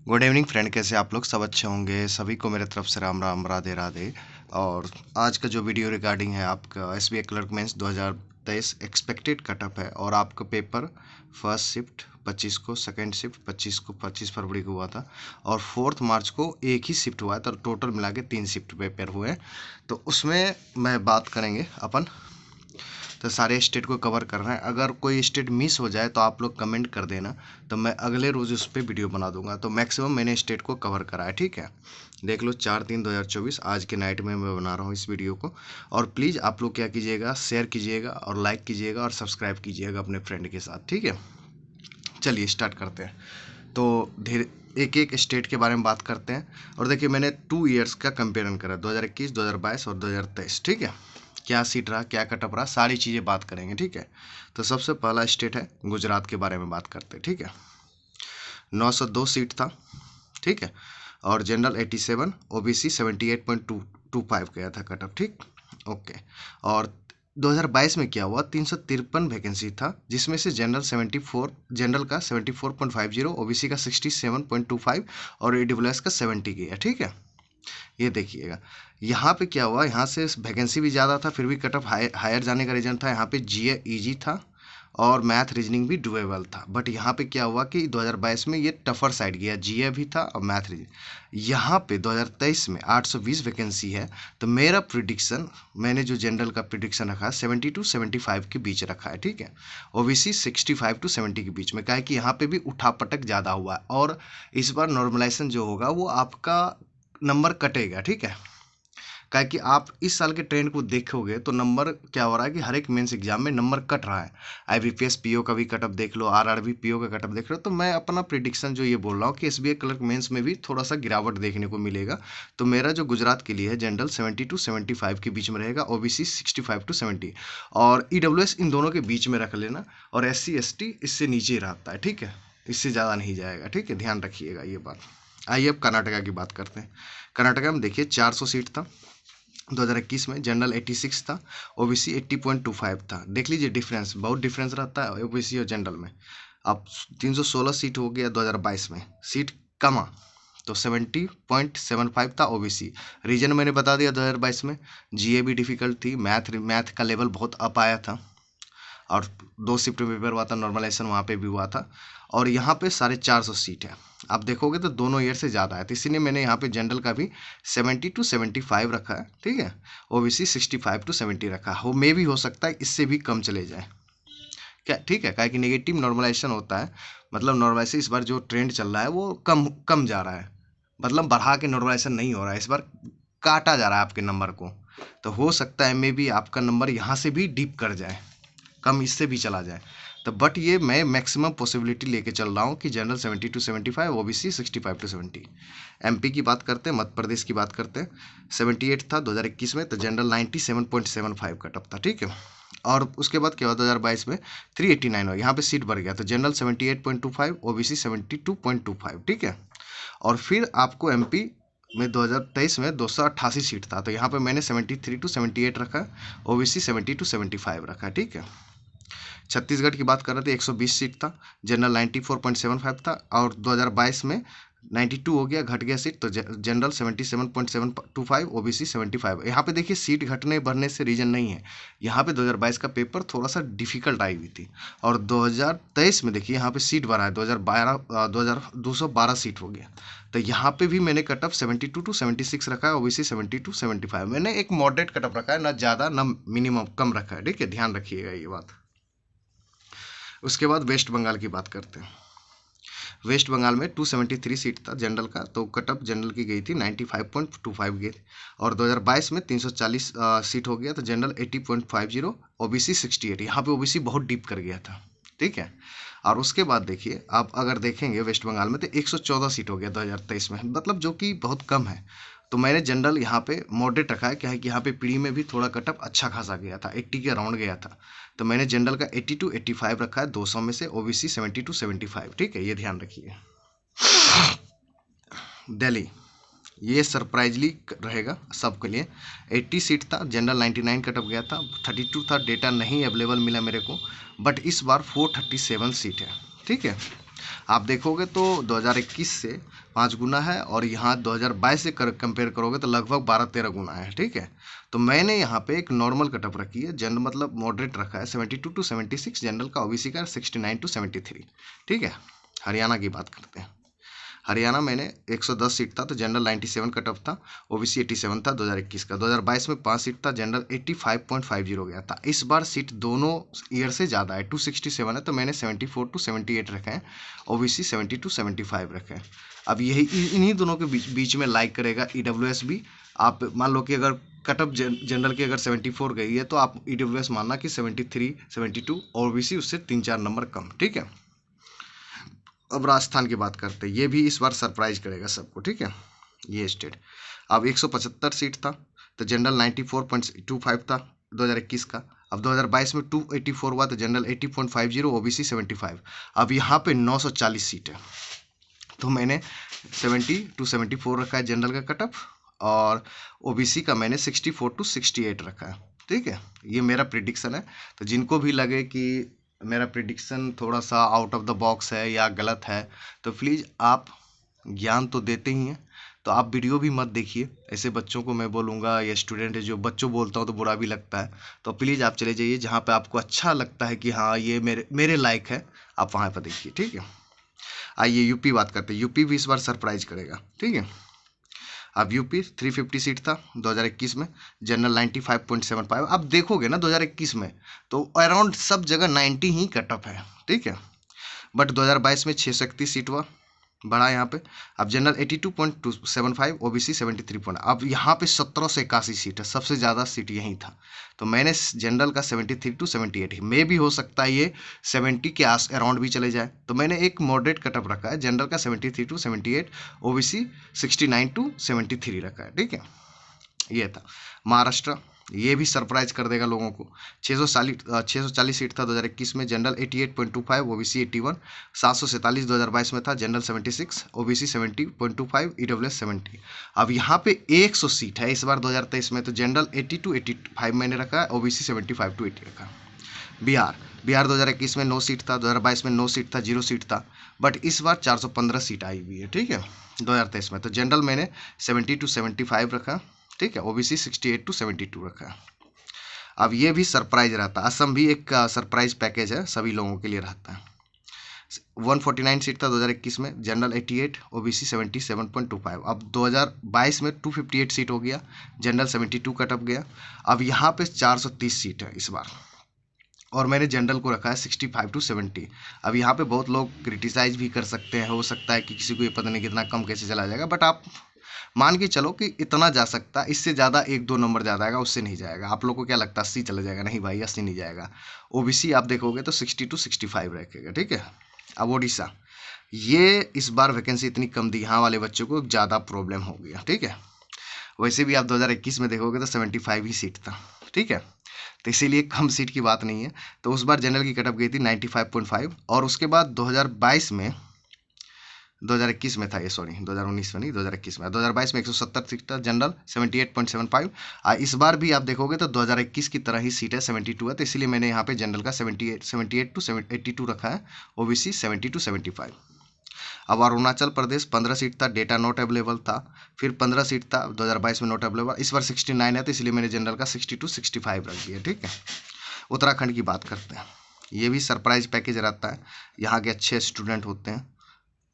Good evening friend, कैसे आप लोग? सब अच्छे होंगे। सभी को मेरे तरफ से राम राम, राधे राधे। और आज का जो वीडियो रिगार्डिंग है आपका SBI clerk mains 2023 expected cutoff है। और आपका पेपर फर्स्ट शिफ्ट 25 को, सेकंड शिफ्ट 25 को, 25 फरवरी को हुआ था और 4 मार्च को एक ही शिफ्ट हुआ है। तो टोटल मिला के 3 शिफ्ट पेपर हुए हैं। तो उसमें मैं बात करेंगे अपन, तो सारे स्टेट को कवर करना है। अगर कोई स्टेट मिस हो जाए तो आप लोग कमेंट कर देना, तो मैं अगले रोज़ उस पर वीडियो बना दूंगा। तो मैक्सिमम मैंने स्टेट को कवर करा है, ठीक है। देख लो 4/3/2024 आज के नाइट में मैं बना रहा हूँ इस वीडियो को। और प्लीज़ आप लोग क्या कीजिएगा, शेयर कीजिएगा और लाइक कीजिएगा और सब्सक्राइब कीजिएगा अपने फ्रेंड के साथ, ठीक है। चलिए स्टार्ट करते हैं। तो धीरे एक एक स्टेट के बारे में बात करते हैं। और देखिए मैंने 2 ईयर्स का कंपेरिजन करा, 2021, 2022 और 2023, ठीक है। क्या सीट रहा, क्या कटअप रहा, सारी चीज़ें बात करेंगे, ठीक है। तो सबसे पहला स्टेट है गुजरात के बारे में बात करते हैं, ठीक है। 902 सीट था, ठीक है। और जनरल 87, ओबीसी 78.25 गया था कटअप, ठीक। ओके। और 2022 में क्या हुआ, 353 वैकेंसी था, जिसमें से जनरल 74, जनरल का 74.50, ओबीसी का 67.25 और ईडब्ल्यूएस का 70 गया, ठीक है। ये देखिएगा यहाँ पे क्या हुआ, यहाँ से वैकेंसी भी ज़्यादा था फिर भी कट ऑफ हायर जाने का रीजन था। यहाँ पे जीए इजी था और मैथ रीजनिंग भी डुएबल था। बट यहाँ पे क्या हुआ कि 2022 में ये टफर साइड गया, जीए भी था और मैथ रीजनिंग। यहाँ पे 2023 में 820 वैकेंसी है। तो मेरा प्रिडिक्शन, मैंने जो जनरल का प्रिडिक्शन रखा है 70 to 75 के बीच रखा है, ठीक है। ओबीसी 65 to 70 के बीच में, क्या है कि यहाँ पे भी उठापटक ज़्यादा हुआ है। और इस बार नॉर्मलाइजेशन जो होगा वो आपका नंबर कटेगा, ठीक है। क्या कि आप इस साल के ट्रेंड को देखोगे तो नंबर क्या हो रहा है कि हर एक मेंस एग्जाम में नंबर कट रहा है। आईबीपीएस पीओ का भी कटअप देख लो, आरआरबी पीओ का कटअप देख लो। तो मैं अपना प्रिडिक्शन जो ये बोल रहा हूँ कि एसबीआई क्लर्क मेंस में भी थोड़ा सा गिरावट देखने को मिलेगा। तो मेरा जो गुजरात के लिए है जनरल 70 to 75 के बीच में रहेगा, ओबीसी 65 to 70 और ईडब्ल्यूएस इन दोनों के बीच में रख लेना। और एससी एसटी इससे नीचे ही रहता है, ठीक है, इससे ज़्यादा नहीं जाएगा, ठीक है, ध्यान रखिएगा ये बात। आइए अब कर्नाटका की बात करते हैं। कर्नाटका में देखिए 400 सीट था 2021 में, जनरल 86 था, ओबीसी 80.25 था। देख लीजिए डिफरेंस, बहुत डिफरेंस रहता है ओबीसी और जनरल में। अब 316 सीट हो गया 2022 में, सीट कमा तो 70.75 था ओबीसी। रीजन मैंने बता दिया 2022 में जीए भी डिफिकल्ट थी, मैथ का लेवल बहुत अप आया था और 2 शिफ्ट में पेपर हुआ था, नॉर्मलाइजेशन वहाँ पे भी हुआ था। और यहाँ पे 450 सीट है। आप देखोगे तो दोनों ईयर से ज़्यादा है, तो इसीलिए मैंने यहाँ पे जनरल का भी 70 to 75 रखा है, ठीक है। ओबीसी 65 to 70 रखा है। मे भी हो सकता है इससे भी कम चले जाए, क्या, ठीक है। क्या कि नेगेटिव नॉर्मलाइजेशन होता है, मतलब नॉर्मलाइजेशन इस बार जो ट्रेंड चल रहा है वो कम कम जा रहा है, मतलब बढ़ा के नॉर्मलाइजेशन नहीं हो रहा है, इस बार काटा जा रहा है आपके नंबर को। तो हो सकता है मे भी आपका नंबर यहाँ से भी डिप कर जाए, कम इससे भी चला जाए। तो बट ये मैं मैक्सिमम पॉसिबिलिटी लेके चल रहा हूँ कि general 70 to 75, OBC 65 to 70। MP की बात करते हैं, मध्य प्रदेश की बात करते हैं। 78 था 2021 में, तो जनरल 97.75 कटअप था, ठीक है। और उसके बाद क्या हुआ 2022 में 389 हो, यहाँ पे सीट बढ़ गया, तो जनरल 78.25, ओबीसी 72.25, ठीक है। और फिर आपको एमपी में 2023 में 288 सीट था, तो यहाँ पे मैंने 73 to 78 रखा, ओबीसी 70 to 75 रखा, ठीक है। छत्तीसगढ़ की बात कर रहे थे 120 सीट था, जनरल 94.75 था और 2022 में 92 हो गया, घट गया सीट, तो जनरल 77.725, ओबीसी 75। यहाँ पे देखिए सीट घटने बढ़ने से रीजन नहीं है, यहाँ पे 2022 का पेपर थोड़ा सा डिफिकल्ट आई हुई थी। और 2023 में देखिए यहाँ पे सीट बढ़ा है, 212 सीट हो गया। तो यहाँ पे भी मैंने कटअप 72 to 76 रखा है, ओबीसी 70 to 75। मैंने एक मॉडरेट कटअप रखा है, ना ज़्यादा ना मिनिमम, कम रखा है, ठीक है, ध्यान रखिएगा ये बात। उसके बाद वेस्ट बंगाल की बात करते हैं। वेस्ट बंगाल में 273 सीट था जनरल का, तो कटअप जनरल की गई थी 95.25 गई। और 2022 में 340 सीट हो गया, तो जनरल 80.50, ओबीसी 68। यहाँ पे ओबीसी बहुत डीप कर गया था, ठीक है। और उसके बाद देखिए आप अगर देखेंगे वेस्ट बंगाल में तो 114 सीट हो गया 2023 में, मतलब जो कि बहुत कम है। तो मैंने जनरल यहाँ पे मॉडरेट रखा है, क्या है कि यहाँ पे प्री में भी थोड़ा कटअप अच्छा खासा गया था, 80 के अराउंड गया था। तो मैंने जनरल का 80 to 85 रखा है 200 में से, ओबीसी 70 to 75, ठीक है, ये ध्यान रखिए। दिल्ली, ये सरप्राइजली रहेगा सबके लिए। 80 सीट था, जनरल 99 कटअप गया था, 32 था, डेटा नहीं अवेलेबल मिला मेरे को। बट इस बार 437 सीट है, ठीक है। आप देखोगे तो 2021 से 5 गुना है, और यहाँ 2022 से कंपेयर करोगे तो लगभग 12-13 गुना है। ठीक है, तो मैंने यहाँ पे एक नॉर्मल कटअप रखी है, जनरल मतलब मॉडरेट रखा है 72 टू 76, जनरल का, ओबीसी का 69 टू 73। ठीक है, हरियाणा की बात करते हैं। हरियाणा मैंने 110 सीट था तो जनरल 97 कटअप था, ओबीसी 87 था 2021 का। 2022 में 5 सीट था, जनरल 85.50 गया था। इस बार सीट दोनों ईयर से ज़्यादा है, 267 है, तो मैंने 74 टू 78 रखे हैं, ओबीसी 70 टू 75 रखे हैं। अब यही इन्हीं दोनों के बीच में लाइक करेगा ईडब्ल्यूएस भी। आप मान लो कि अगर कटअप जनरल की अगर 74 गई है तो आप ईडब्ल्यूएस मानना कि 73, 72, ओबीसी उससे 3-4 नंबर कम। ठीक है, अब राजस्थान की बात करते हैं, ये भी इस बार सरप्राइज करेगा सबको। ठीक है, ये स्टेट अब 175 सीट था तो जनरल 94.25 था 2021 का। अब 2022 में 284 हुआ तो जनरल 80.50, ओबीसी 75। अब यहाँ पे 940 सीट है, तो मैंने 70 टू 74 रखा है जनरल का कटअप, और ओबीसी का मैंने 64 टू 68 रखा है। ठीक है, ये मेरा प्रिडिक्शन है। तो जिनको भी लगे कि मेरा प्रिडिक्शन थोड़ा सा आउट ऑफ द बॉक्स है या गलत है, तो प्लीज़, आप ज्ञान तो देते ही हैं, तो आप वीडियो भी मत देखिए। ऐसे बच्चों को मैं बोलूँगा, या स्टूडेंट है जो बच्चों बोलता हूँ तो बुरा भी लगता है, तो प्लीज़ आप चले जाइए जहाँ पे आपको अच्छा लगता है कि हाँ ये मेरे लायक है, आप वहाँ पर देखिए। ठीक है, आइए यूपी बात करते हैं। यूपी भी इस बार सरप्राइज करेगा। ठीक है, अब यूपी 350 सीट था 2021 में, जनरल 95.75। अब देखोगे ना 2021 में तो अराउंड सब जगह 90 ही कटअप है। ठीक है, बट 2022 में 631 सीट हुआ, बढ़ा यहाँ पे। अब जनरल 82.275, ओबीसी 73 अब यहाँ पे 17 से 81 सीट है, सबसे ज़्यादा सीट यहीं था। तो मैंने जनरल का 73 टू 78, में भी हो सकता है ये 70 के आस अराउंड भी चले जाए, तो मैंने एक मॉडरेट कटअप रखा है, जनरल का 73 टू 78, ओबीसी 69 टू 73 रखा है। ठीक है, ये था। महाराष्ट्र, ये भी सरप्राइज कर देगा लोगों को। 640 सीट था 2021 में, जनरल 88.25, ओबीसी 81। 747 2022 में था, जनरल 76, ओबीसी 70.25, ईडब्ल्यूएस 70। अब यहाँ पे 100 सीट है इस बार 2023 में, तो जनरल 80 टू 85 मैंने रखा है, ओबीसी 75 टू 80 रखा। बिहार 2021 में 9 सीट था, 2022 में 9 सीट था, 0 सीट था, बट इस बार 415 सीट आई हुई है। ठीक है, 2023 में, तो जनरल मैंने 70 टू 75 रखा। ठीक है, ओबीसी 68 टू 72 रखा है। अब ये भी सरप्राइज रहता है, असम भी एक सरप्राइज पैकेज है, सभी लोगों के लिए रहता है। 149 सीट था 2021 में, जनरल 88, ओबीसी 77.25। अब 2022 में 258 सीट हो गया, जनरल 72 कटअप गया। अब यहाँ पे 430 सीट है इस बार, और मैंने जनरल को रखा है 65 टू 70। अब यहाँ पे बहुत लोग क्रिटिसाइज भी कर सकते हैं, हो सकता है कि किसी को ये पता नहीं कितना कम कैसे चला जाएगा, बट आप मान के चलो कि इतना जा सकता है, इससे ज़्यादा 1-2 नंबर ज़्यादा आएगा, उससे नहीं जाएगा। आप लोग को क्या लगता है 80 चला जाएगा? नहीं भाई, 80 नहीं जाएगा। ओबीसी आप देखोगे तो 60 टू 65 रखेगा। ठीक है, अब ओडिशा, ये इस बार वैकेंसी इतनी कम दी, यहाँ वाले बच्चों को ज़्यादा प्रॉब्लम हो गया। ठीक है, वैसे भी आप 2021 में देखोगे तो 75 ही सीट था। ठीक है, तो इसीलिए कम सीट की बात नहीं है। तो उस बार जनरल की कटअप गई थी 95.5, और उसके बाद 2022 में 2021 में था ये, सॉरी 2019 में नहीं, 2021 में। 2022 में 170 सीट था, जनरल 78.75। इस बार भी आप देखोगे तो 2021 की तरह ही सीट है, 72 है, तो इसलिए मैंने यहाँ पे जनरल का 78 टू 82 रखा है, ओबीसी 70 टू 75। अब अरुणाचल प्रदेश 15 सीट था, डेटा नॉट अवेलेबल था, फिर 15 सीट था 2022 में नॉट अवेलेबल, इस बार 69 है, तो इसलिए मैंने जनरल का 60 टू 65 रख दिया। ठीक है, उत्तराखंड की बात करते हैं, ये भी सरप्राइज पैकेज रहता है, यहाँ के अच्छे स्टूडेंट होते हैं,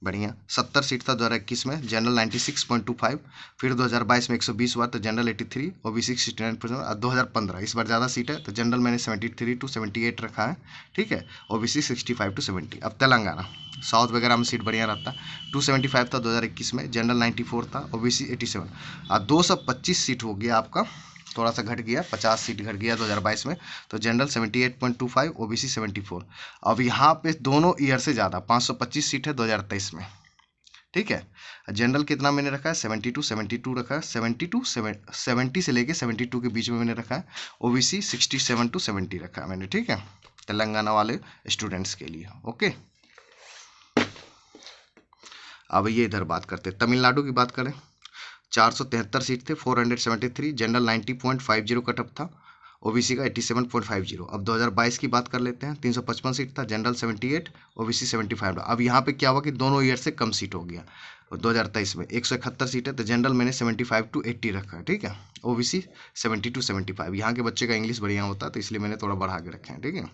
बढ़िया। 70 सीट था 2021 में, जनरल 96.25, फिर 2022 में 120 हुआ तो जनरल 83, ओबीसी 69%। 2015 इस बार ज़्यादा सीट है, तो जनरल मैंने 73 टू 78 रखा है। ठीक है, ओबीसी 65 टू 70। अब तेलंगाना, साउथ वगैरह में सीट बढ़िया रहता है। 275 था 2021 में, जनरल 94 था, ओबीसी 87। 225 सीट हो गया आपका, थोड़ा सा घट गया, 50 सीट घट गया 2022 में, तो जनरल 78.25, ओबीसी 74। अब यहाँ पे दोनों ईयर से ज़्यादा 525 सीट है 2023 में। ठीक है, जनरल कितना मैंने रखा है 70 टू 72 रखा है, 70 से लेके 72 के बीच में मैंने रखा है, ओबीसी 67 टू 70 रखा है मैंने। ठीक है, तेलंगाना वाले स्टूडेंट्स के लिए। ओके, अब ये इधर बात करते हैं, तमिलनाडु की बात करें। 473 सीट थे, 473, जनरल 90.50 कटअप था, ओबीसी का 87.50। अब 2022 की बात कर लेते हैं, 355 सीट था, जनरल 78, ओबीसी 75। अब यहाँ पे क्या हुआ कि दोनों ईयर से कम सीट हो गया, 2023 में 171 सीट है, तो जनरल मैंने 75 to 80 रखा है, ठीक है। OBC 70 to 75। यहाँ के बच्चे का इंग्लिश बढ़िया होता है तो इसलिए मैंने थोड़ा बढ़ा के रखे हैं, ठीक है।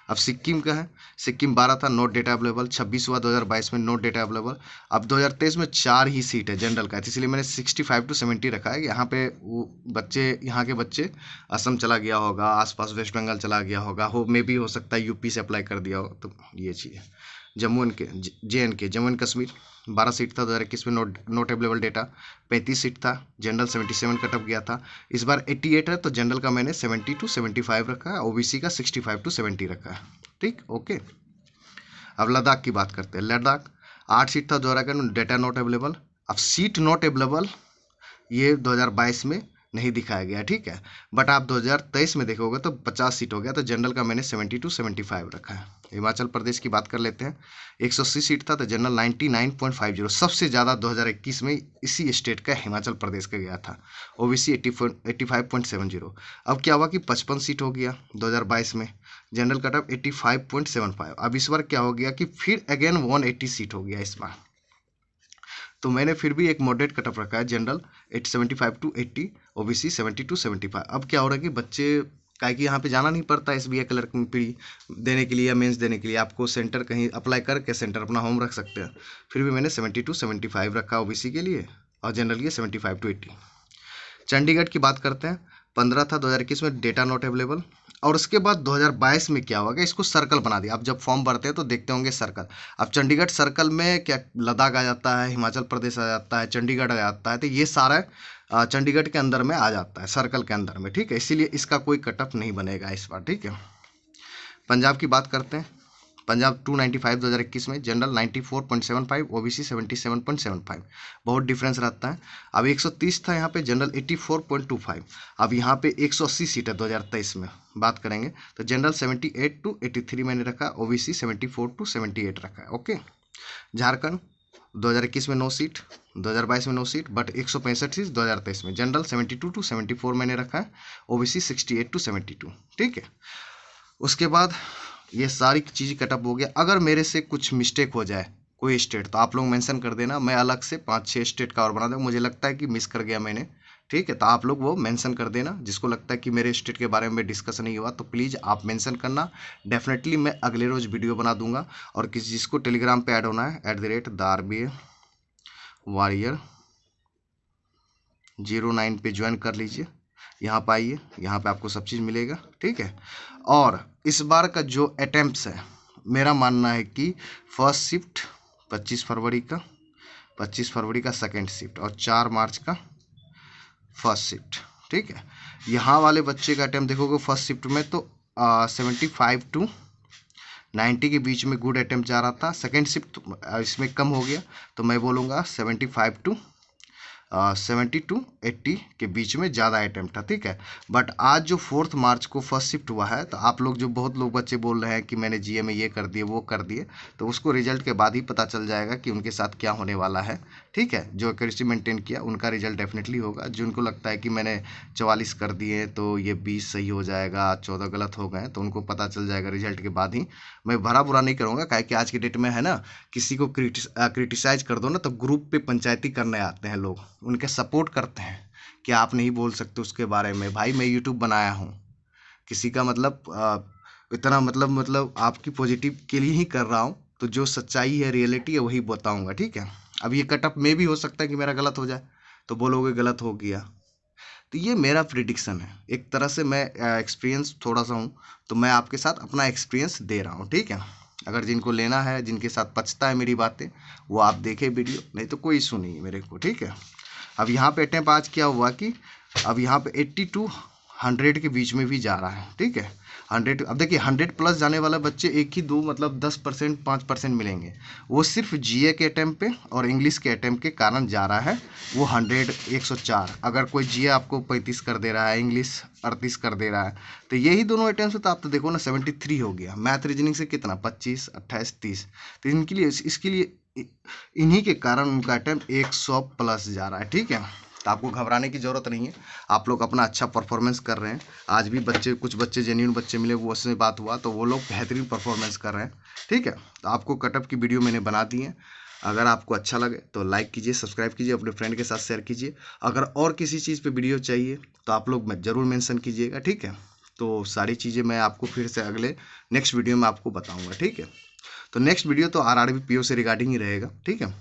अब सिक्किम का है, सिक्किम 12 था, नोट डेटा अवेलेबल। 26 हुआ 2022 में, नोट डेटा अवेलेबल। अब 2023 में 4 ही सीट है जनरल का, इसलिए मैंने 65 to 70 रखा है। यहाँ पे वो बच्चे, यहाँ के बच्चे असम चला गया होगा, आसपास वेस्ट बंगाल चला गया होगा, हो मे भी हो सकता है यूपी से अप्लाई कर दिया हो, तो ये चीज़ है। जम्मू एंड के JNK, Jammu and Kashmir 12 seat था 2021 में, नोट अवेलेबल डेटा। 35 सीट था, जनरल 77 कटअप गया था। इस बार 88 है, तो जनरल का मैंने 70 to 75 रखा है, ओबीसी का 65 to 70 रखा है, ठीक, ओके। अब लद्दाख की बात करते हैं। लद्दाख 8 सीट था 2021 में, डेटा नॉट अवेलेबल। अब सीट नॉट अवेलेबल ये 2022 में नहीं दिखाया गया, ठीक है, बट आप 2023 में देखोगे तो 50 सीट हो गया, तो जनरल का मैंने 70 to 75 रखा है। हिमाचल प्रदेश की बात कर लेते हैं। 180 सीट था, तो जनरल 99.50, सबसे ज़्यादा 2021 में इसी स्टेट का हिमाचल प्रदेश का गया था। ओबीसी 85.70। अब क्या हुआ कि 55 सीट हो गया 2022 में, जनरल कटअप 85.75। अब इस बार क्या हो गया कि फिर अगेन 180 सीट हो गया इस बार, तो मैंने फिर भी एक मॉडरेट कटअप रखा है, जनरल 75 to 80, ओबीसी 70 to 75। अब क्या हो रहा है कि बच्चे काहे कि यहाँ पे जाना नहीं पड़ता SBI क्लर्क में प्री देने के लिए या मेंस देने के लिए, आपको सेंटर कहीं अप्लाई करके सेंटर अपना होम रख सकते हैं। फिर भी मैंने 70 to 75 रखा ओबीसी के लिए, और जनरल के 75 to 80। चंडीगढ़ की बात करते हैं। 15 था 2021 में, डेटा नॉट अवेलेबल। और उसके बाद 2022 में क्या होगा, इसको सर्कल बना दिया। आप जब फॉर्म भरते हैं तो देखते होंगे सर्कल। अब चंडीगढ़ सर्कल में क्या लद्दाख आ जाता है, हिमाचल प्रदेश आ जाता है, चंडीगढ़ आ जाता है, तो ये सारा चंडीगढ़ के अंदर में आ जाता है, सर्कल के अंदर में, ठीक है। इसीलिए इसका कोई कटअप नहीं बनेगा इस बार, ठीक है। पंजाब की बात करते हैं। पंजाब 295 2021 में, जनरल 94.75, ओबीसी 77.75, बहुत डिफरेंस रहता है। अब 130 था यहाँ पे, जनरल 84.25। अब यहाँ पे 180 सीट है 2023 में बात करेंगे, तो जनरल 78 to 83 मैंने रखा, ओबीसी 74 to 78 रखा है, ओके। झारखंड 2021 में 9 सीट, 2022 में 9 सीट, बट 165 सीट 2023 में, जनरल 72 to 74 मैंने रखा है, ओबीसी 68 to 72, ठीक है। उसके बाद ये सारी चीज़ कटअप हो गया। अगर मेरे से कुछ मिस्टेक हो जाए कोई स्टेट, तो आप लोग मेंशन कर देना, मैं अलग से 5-6 स्टेट का और बना दूँ। मुझे लगता है कि मिस कर गया मैंने, ठीक है, तो आप लोग वो मेंशन कर देना। जिसको लगता है कि मेरे स्टेट के बारे में डिस्कस नहीं हुआ तो प्लीज़ आप मेंशन करना, डेफिनेटली मैं अगले रोज़ वीडियो बना दूंगा। और किसी जिसको टेलीग्राम पे ऐड होना है @the warrior 09 पे ज्वाइन कर लीजिए। यहाँ पर आइए, यहाँ पे आपको सब चीज़ मिलेगा, ठीक है। और इस बार का जो अटेम्प्ट्स है, मेरा मानना है कि फर्स्ट शिफ्ट 25 फरवरी का, 25 फरवरी का सेकेंड शिफ्ट, और 4 मार्च का फर्स्ट शिफ्ट, ठीक है। यहाँ वाले बच्चे का अटेम्प्ट देखोगे फर्स्ट शिफ्ट में तो 75 to 90 के बीच में गुड अटेम्प्ट जा रहा था। सेकेंड शिफ्ट इसमें कम हो गया, तो मैं बोलूँगा 75 to 70 to 80 के बीच में ज़्यादा अटैम्प्ट था, ठीक है। बट आज जो 4 मार्च को फर्स्ट शिफ्ट हुआ है, तो आप लोग जो बहुत लोग बच्चे बोल रहे हैं कि मैंने GA में ये कर दिए वो कर दिए, तो उसको रिजल्ट के बाद ही पता चल जाएगा कि उनके साथ क्या होने वाला है, ठीक है। जो एक्यूरेसी मेंटेन किया उनका रिजल्ट डेफिनेटली होगा। जिनको लगता है कि मैंने 44 कर दिए तो ये 20 सही हो जाएगा, 14 गलत हो गए, तो उनको पता चल जाएगा रिजल्ट के बाद ही। मैं भरा बुरा नहीं करूँगा, काहे कि आज की डेट में है ना, किसी को क्रिटिसाइज कर दो ना तो ग्रुप पे पंचायती करने आते हैं लोग, उनके सपोर्ट करते हैं कि आप नहीं बोल सकते उसके बारे में। भाई मैं यूट्यूब बनाया हूँ, किसी का मतलब इतना मतलब आपकी पॉजिटिव के लिए ही कर रहा हूँ, तो जो सच्चाई है, रियलिटी है, वही बताऊँगा, ठीक है। अब ये कटअप में भी हो सकता है कि मेरा गलत हो जाए, तो बोलोगे गलत हो गया, तो ये मेरा प्रिडिक्शन है। एक तरह से मैं एक्सपीरियंस थोड़ा सा हूँ, तो मैं आपके साथ अपना एक्सपीरियंस दे रहा हूँ, ठीक है। अगर जिनको लेना है, जिनके साथ पचता है मेरी बातें, वो आप देखें वीडियो, नहीं तो कोई इशू नहीं है मेरे को, ठीक है। अब यहाँ पे अटेम्प्ट आज क्या हुआ कि अब यहाँ पे 80 to 100 के बीच में भी जा रहा है, ठीक है। 100, अब देखिए 100 प्लस जाने वाला बच्चे एक ही दो मतलब 10% 5% मिलेंगे, वो सिर्फ GA के अटेम्प्ट पे और इंग्लिश के अटेम्प्ट के कारण जा रहा है वो 100 104। अगर कोई GA आपको 35 कर दे रहा है, इंग्लिश 38 कर दे रहा है, तो यही दोनों अटेम्प्ट से तो आप तो देखो ना 73 हो गया। मैथ रीजनिंग से कितना 25 28 30, तो इनके लिए इसके लिए इन्हीं के कारण उनका अटेम्प्ट 100 प्लस जा रहा है, ठीक है। तो आपको घबराने की ज़रूरत नहीं है, आप लोग अपना अच्छा परफॉर्मेंस कर रहे हैं। आज भी बच्चे, कुछ बच्चे जेन्युइन बच्चे मिले, वो उससे बात हुआ तो वो लोग बेहतरीन परफॉर्मेंस कर रहे हैं, ठीक है। तो आपको कटअप की वीडियो मैंने बना दी है। अगर आपको अच्छा लगे तो लाइक कीजिए, सब्सक्राइब कीजिए, अपने फ्रेंड के साथ शेयर कीजिए। अगर और किसी चीज़ पे वीडियो चाहिए तो आप लोग ज़रूर मेंशन कीजिएगा, ठीक है। तो सारी चीज़ें मैं आपको फिर से अगले नेक्स्ट वीडियो में आपको बताऊँगा, ठीक है। तो नेक्स्ट वीडियो तो आरआरबी पीओ से रिगार्डिंग ही रहेगा, ठीक है।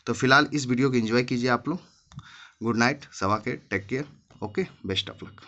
तो फिलहाल इस वीडियो को एंजॉय कीजिए आप लोग। गुड नाइट, सवा के take care, okay, best of luck.